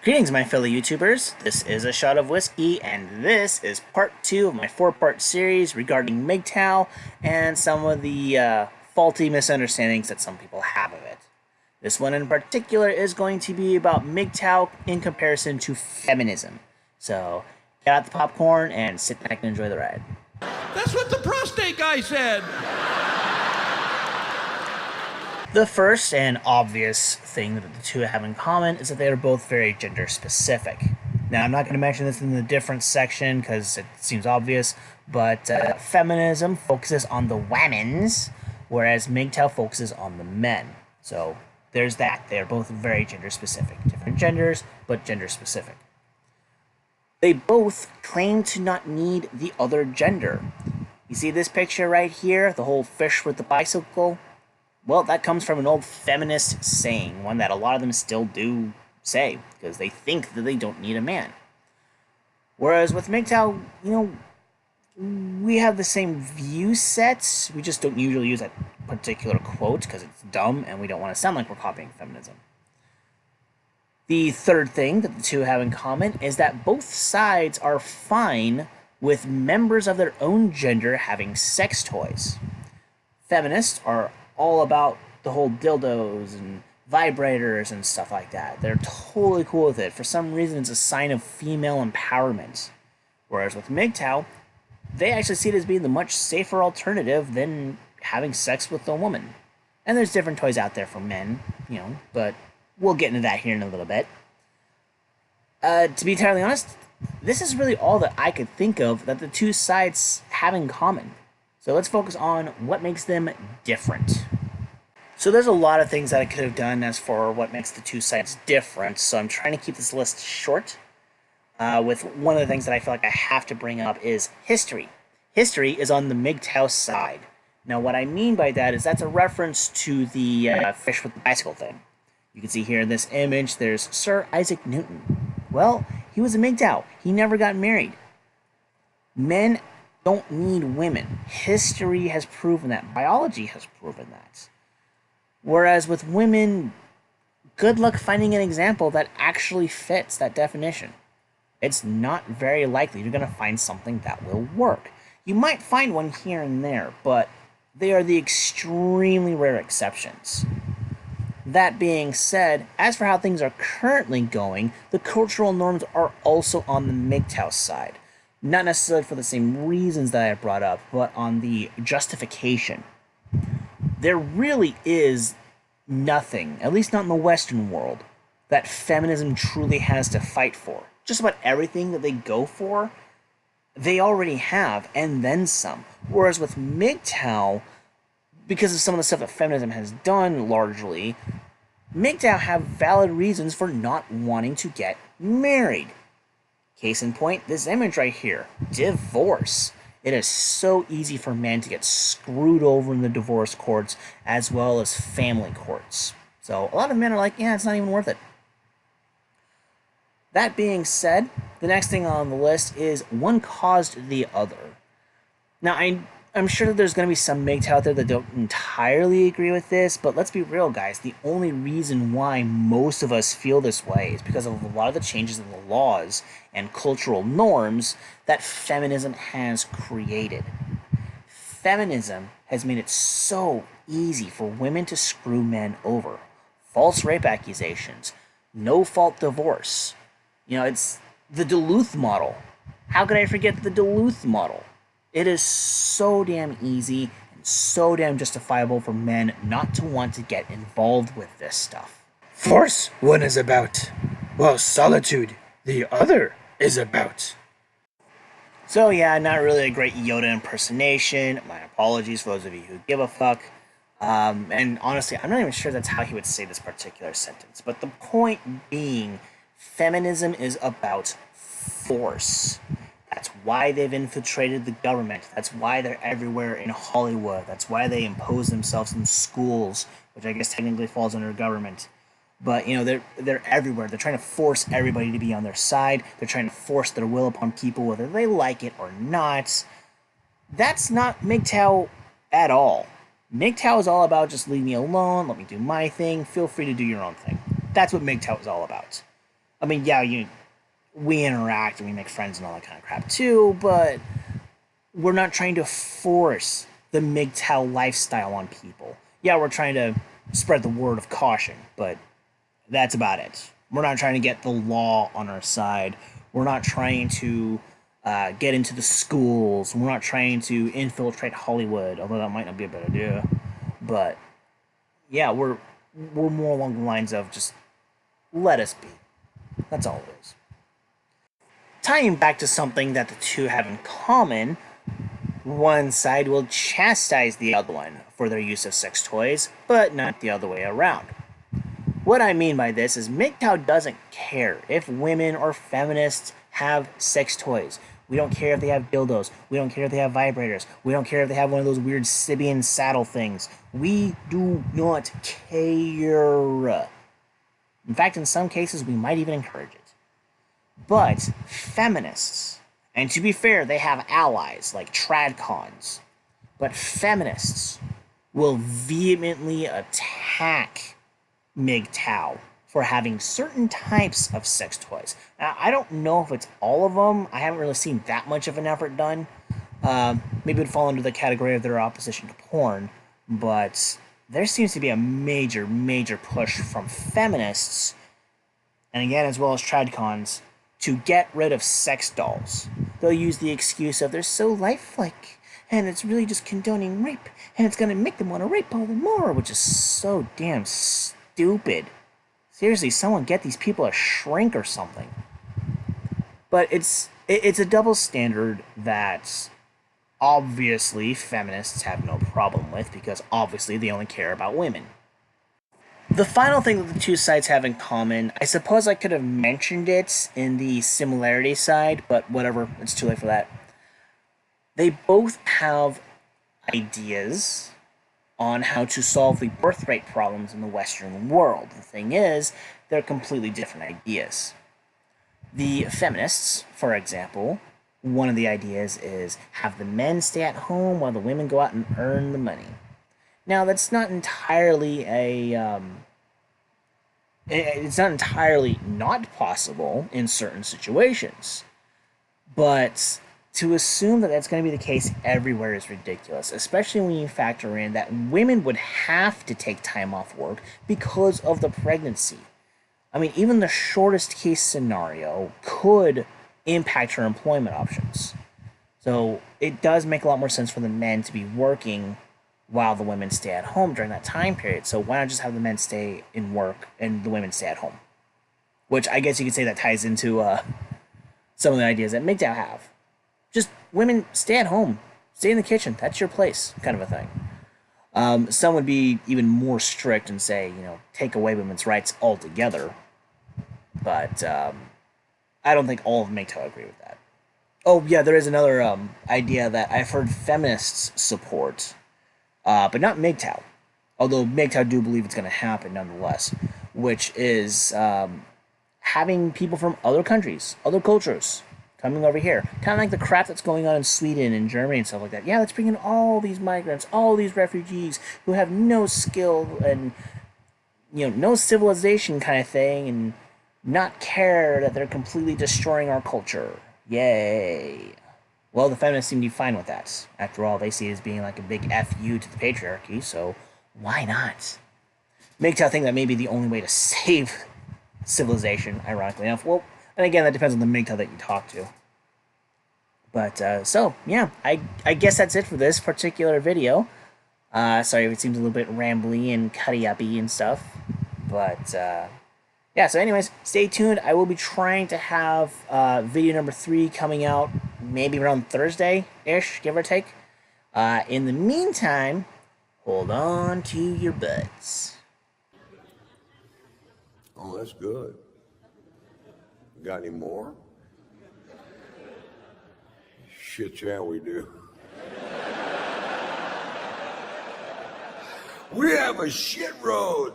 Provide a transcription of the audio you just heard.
Greetings, my fellow YouTubers. This is A Shot of Whiskey, and this is part 2 of my 4-part series regarding MGTOW and some of the faulty misunderstandings that some people have of it. This one in particular is going to be about MGTOW in comparison to feminism. So, get out the popcorn and sit back and enjoy the ride. That's what the prostate guy said! The first and obvious thing that the two have in common is that they are both very gender specific. Now, I'm not going to mention this in the difference section because it seems obvious, but feminism focuses on the women's, whereas MGTOW focuses on the men. So there's that. They are both very gender specific. Different genders, but gender specific. They both claim to not need the other gender. You see this picture right here, the whole fish with the bicycle? Well, that comes from an old feminist saying, one that a lot of them still do say, because they think that they don't need a man. Whereas with MGTOW, we have the same view sets, we just don't usually use that particular quote because it's dumb and we don't want to sound like we're copying feminism. The third thing that the two have in common is that both sides are fine with members of their own gender having sex toys. Feminists are all about the whole dildos and vibrators and stuff like that. They're totally cool with it. For some reason, it's a sign of female empowerment. Whereas with MGTOW, they actually see it as being the much safer alternative than having sex with a woman. And there's different toys out there for men, but we'll get into that here in a little bit. To be entirely honest, this is really all that I could think of that the two sides have in common. So let's focus on what makes them different. So there's a lot of things that I could have done as for what makes the two sides different, so I'm trying to keep this list short. With one of the things that I feel like I have to bring up is history. History is on the MGTOW side. Now what I mean by that is that's a reference to the fish with the bicycle thing. You can see here in this image there's Sir Isaac Newton. Well, he was a MGTOW. He never got married. Men don't need women. History has proven that. Biology has proven that. Whereas with women, good luck finding an example that actually fits that definition. It's not very likely you're going to find something that will work. You might find one here and there, but they are the extremely rare exceptions. That being said, as for how things are currently going, the cultural norms are also on the MGTOW side. Not necessarily for the same reasons that I brought up, but on the justification. There really is nothing, at least not in the Western world, that feminism truly has to fight for. Just about everything that they go for, they already have, and then some. Whereas with MGTOW, because of some of the stuff that feminism has done largely, MGTOW have valid reasons for not wanting to get married. Case in point, this image right here, divorce. It is so easy for men to get screwed over in the divorce courts as well as family courts. So a lot of men are like, yeah, it's not even worth it. That being said, the next thing on the list is one caused the other. Now, I'm sure that there's going to be some MGTOW out there that don't entirely agree with this, but let's be real, guys. The only reason why most of us feel this way is because of a lot of the changes in the laws and cultural norms that feminism has created. Feminism has made it so easy for women to screw men over. False rape accusations, no-fault divorce. It's the Duluth model. How could I forget the Duluth model? It is so damn easy and so damn justifiable for men not to want to get involved with this stuff. Force one is about, while solitude the other is about. So yeah, not really a great Yoda impersonation. My apologies for those of you who give a fuck. And honestly, I'm not even sure that's how he would say this particular sentence. But the point being, feminism is about force. That's why they've infiltrated the government. That's why they're everywhere in Hollywood. That's why they impose themselves in schools, which I guess technically falls under government. But, they're everywhere. They're trying to force everybody to be on their side. They're trying to force their will upon people, whether they like it or not. That's not MGTOW at all. MGTOW is all about just leave me alone, let me do my thing, feel free to do your own thing. That's what MGTOW is all about. I mean, yeah, we interact and we make friends and all that kind of crap too, but we're not trying to force the MGTOW lifestyle on people. Yeah, we're trying to spread the word of caution, but that's about it. We're not trying to get the law on our side. We're not trying to get into the schools. We're not trying to infiltrate Hollywood, although that might not be a bad idea. But yeah, we're more along the lines of just let us be. That's all it is. Tying back to something that the two have in common, one side will chastise the other one for their use of sex toys, but not the other way around. What I mean by this is MGTOW doesn't care if women or feminists have sex toys. We don't care if they have dildos. We don't care if they have vibrators. We don't care if they have one of those weird Sibian saddle things. We do not care. In fact, in some cases, we might even encourage it. But feminists, and to be fair, they have allies like tradcons, but feminists will vehemently attack MGTOW for having certain types of sex toys. Now, I don't know if it's all of them. I haven't really seen that much of an effort done. Maybe it would fall under the category of their opposition to porn, but there seems to be a major, major push from feminists, and again, as well as tradcons, to get rid of sex dolls. They'll use the excuse of they're so lifelike, and it's really just condoning rape, and it's gonna make them want to rape all the more, which is so damn stupid. Seriously, someone get these people a shrink or something. But it's a double standard that obviously feminists have no problem with, because obviously they only care about women. The final thing that the two sides have in common, I suppose I could have mentioned it in the similarity side, but whatever, it's too late for that. They both have ideas on how to solve the birth rate problems in the Western world. The thing is, they're completely different ideas. The feminists, for example, one of the ideas is have the men stay at home while the women go out and earn the money. Now, that's not entirely it's not entirely not possible in certain situations, but to assume that that's going to be the case everywhere is ridiculous, especially when you factor in that women would have to take time off work because of the pregnancy. I mean, even the shortest case scenario could impact her employment options. So it does make a lot more sense for the men to be working while the women stay at home during that time period. So why not just have the men stay in work and the women stay at home? Which I guess you could say that ties into some of the ideas that MGTOW have. Just women stay at home, stay in the kitchen. That's your place, kind of a thing. Some would be even more strict and say, take away women's rights altogether. But I don't think all of MGTOW agree with that. Oh yeah, there is another idea that I've heard feminists support, but not MGTOW. Although MGTOW do believe it's going to happen nonetheless, which is having people from other countries, other cultures, coming over here. Kind of like the crap that's going on in Sweden and Germany and stuff like that. Yeah, let's bring in all these migrants, all these refugees who have no skill and, no civilization kind of thing, and not care that they're completely destroying our culture. Yay. Well, the feminists seem to be fine with that. After all, they see it as being like a big FU to the patriarchy, so why not? MGTOW think that may be the only way to save civilization, ironically enough. Well, and again, that depends on the MGTOW that you talk to. But, so, yeah, I guess that's it for this particular video. Sorry if it seems a little bit rambly and cutty-uppy and stuff. But, yeah, so anyways, stay tuned. I will be trying to have video number 3 coming out maybe around Thursday-ish, give or take. In the meantime, hold on to your butts. Oh, that's good. Got any more? Shit, yeah, we do. We have a shit road.